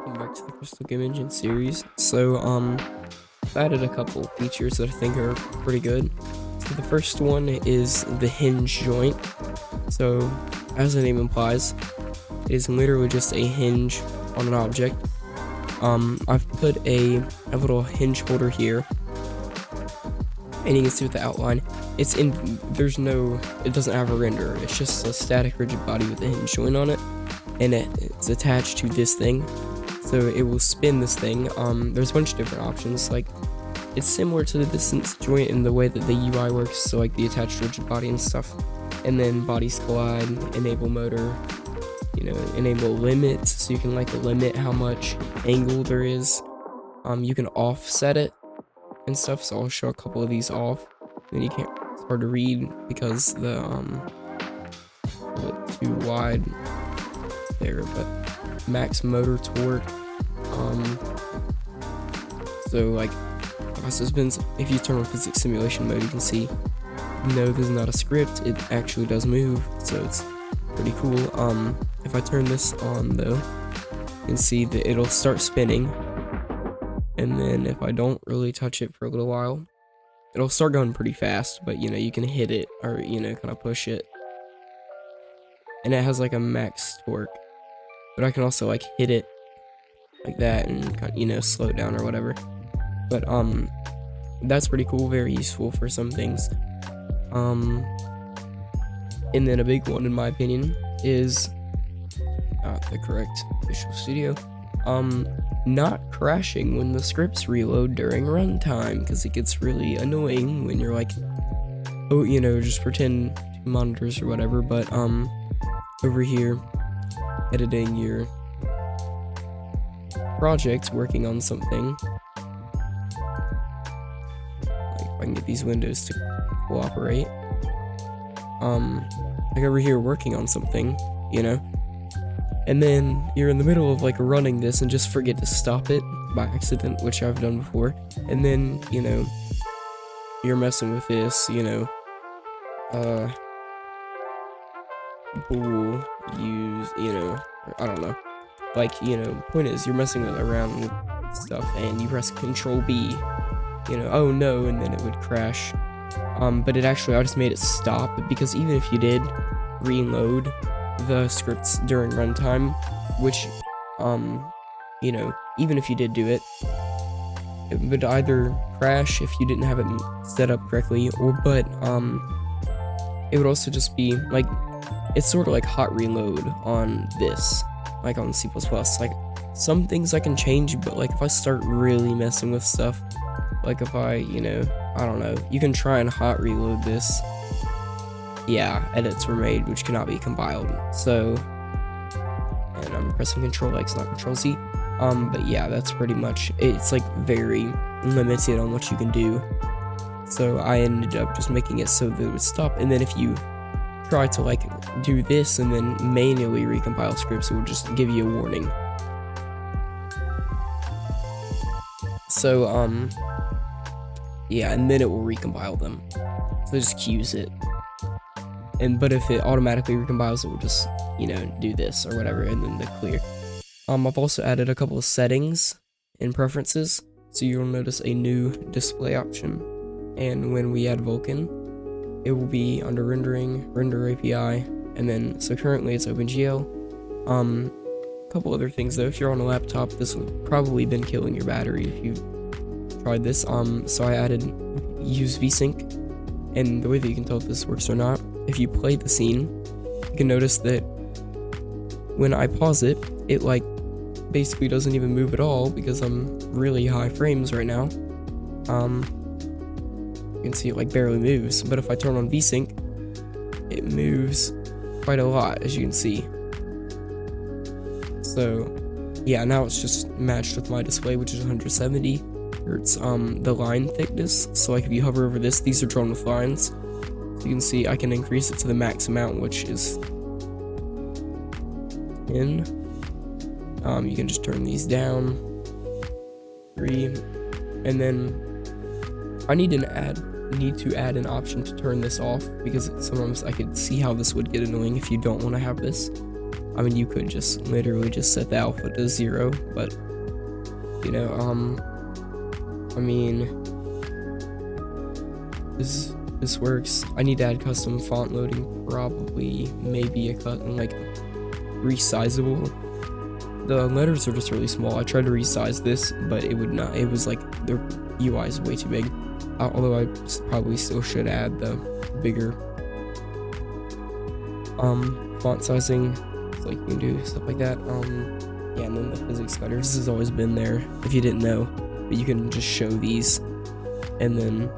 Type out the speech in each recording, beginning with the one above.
welcome back to the Crystal Game Engine series. I've added a couple features that I think are pretty good. So the first one is the hinge joint. So, as the name implies, it is literally just a hinge on an object. I've put a little hinge holder here, and you can see with the outline, it doesn't have a render, it's just a static rigid body with a hinge joint on it, and it's attached to this thing, so it will spin this thing. There's a bunch of different options, like, it's similar to the distance joint in the way that the UI works, so like the attached rigid body and stuff, and then bodies collide, enable motor, enable limits, so you can like limit how much angle there is. You can offset it and stuff, so I'll show a couple of these off. Then it's hard to read because the a bit too wide there, but max motor torque. So like if you turn on physics simulation mode, you can see no, this is not a script, it actually does move, so it's pretty cool. If I turn this on though, you can see that it'll start spinning, and then if I don't really touch it for a little while, it'll start going pretty fast, but you can hit it or kind of push it, and it has like a max torque, but I can also like hit it like that and kind of, slow it down or whatever. But that's pretty cool, very useful for some things. And then a big one in my opinion is the correct Visual Studio, not crashing when the scripts reload during runtime, because it gets really annoying when you're like, oh, just pretend 2 monitors or whatever, but over here editing your project, working on something, like if I can get these windows to cooperate, like over here working on something, and then you're in the middle of like running this and just forget to stop it by accident, which I've done before, and then you're messing with this, bool use, I don't know, like, point is you're messing around with stuff and you press Control B, oh no, and then it would crash. But I just made it stop, because even if you did reload the scripts during runtime, which, even if you did do it, it would either crash if you didn't have it set up correctly, but it would also just be, like, it's sort of like hot reload on this, like on C++, like, some things I can change, but, like, if I start really messing with stuff, like if I don't know, you can try and hot reload this. Yeah, edits were made which cannot be compiled. So, and I'm pressing Control X, not Control Z. But yeah, that's pretty much, it's like very limited on what you can do. So I ended up just making it so that it would stop, and then if you try to like do this and then manually recompile scripts, it will just give you a warning. So, yeah, and then it will recompile them. So just queues it. But if it automatically recompiles, it will just, do this or whatever, and then the clear. I've also added a couple of settings in preferences, so you'll notice a new display option. And when we add Vulkan, it will be under rendering, render API, and then, so currently it's OpenGL. A couple other things though, if you're on a laptop, this would probably been killing your battery if you tried this. So I added use VSync, and the way that you can tell if this works or not, if you play the scene, you can notice that when I pause it, it like basically doesn't even move at all because I'm really high frames right now. You can see it like barely moves, but if I turn on VSync, it moves quite a lot, as you can see. So yeah, now it's just matched with my display, which is 170 hertz. The line thickness, so like if you hover over this, these are drawn with lines, so you can see I can increase it to the max amount, which is 10. You can just turn these down 3, and then I need to add an option to turn this off, because sometimes I could see how this would get annoying if you don't want to have this. I mean, you could just literally just set the alpha to 0, but you know, I mean, this works. I need to add custom font loading, probably, maybe a like resizable. The letters are just really small. I tried to resize this, but it would not. It was like the UI is way too big. Although I probably still should add the bigger font sizing, so like you can do stuff like that. Yeah, and then the physics guiders. This has always been there if you didn't know, but you can just show these, and then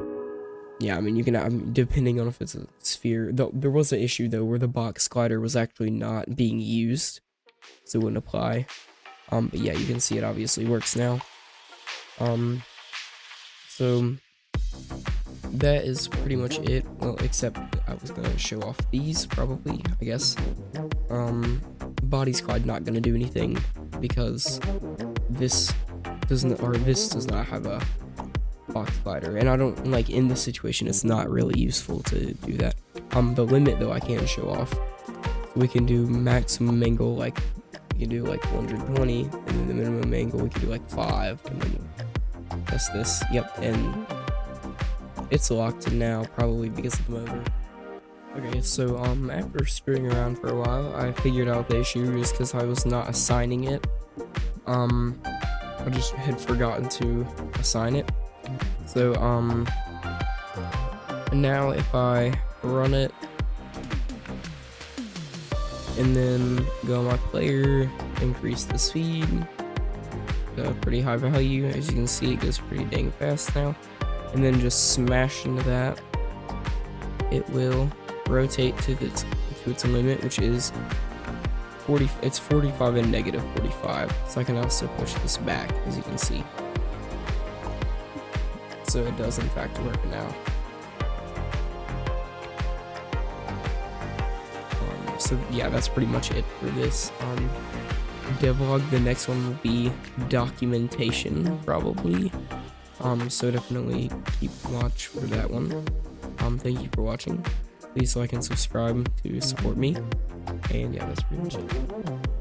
yeah, I mean you can depending on if it's a sphere. There was an issue though where the box glider was actually not being used, so it wouldn't apply. But yeah, you can see it obviously works now. So that is pretty much it. Well, except I was gonna show off these probably, I guess. Body squad not gonna do anything because this does not have a box glider, and I don't like in this situation. It's not really useful to do that. The limit though I can show off. We can do maximum angle, like we can do like 120, and then the minimum angle we can do like 5, and then test this. Yep, and it's locked in now, probably because of the motor. Okay, so after screwing around for a while, I figured out the issue is because I was not assigning it. I just had forgotten to assign it. So now if I run it and then go on my player, increase the speed to a pretty high value, as you can see it goes pretty dang fast now, and then just smash into that, it will rotate to its limit, which is 40. It's 45 and negative 45. So I can also push this back, as you can see. So it does in fact work now. So yeah, that's pretty much it for this devlog. The next one will be documentation, probably. So definitely keep watch for that one. Thank you for watching. Please like and subscribe to support me. And yeah, that's pretty much it.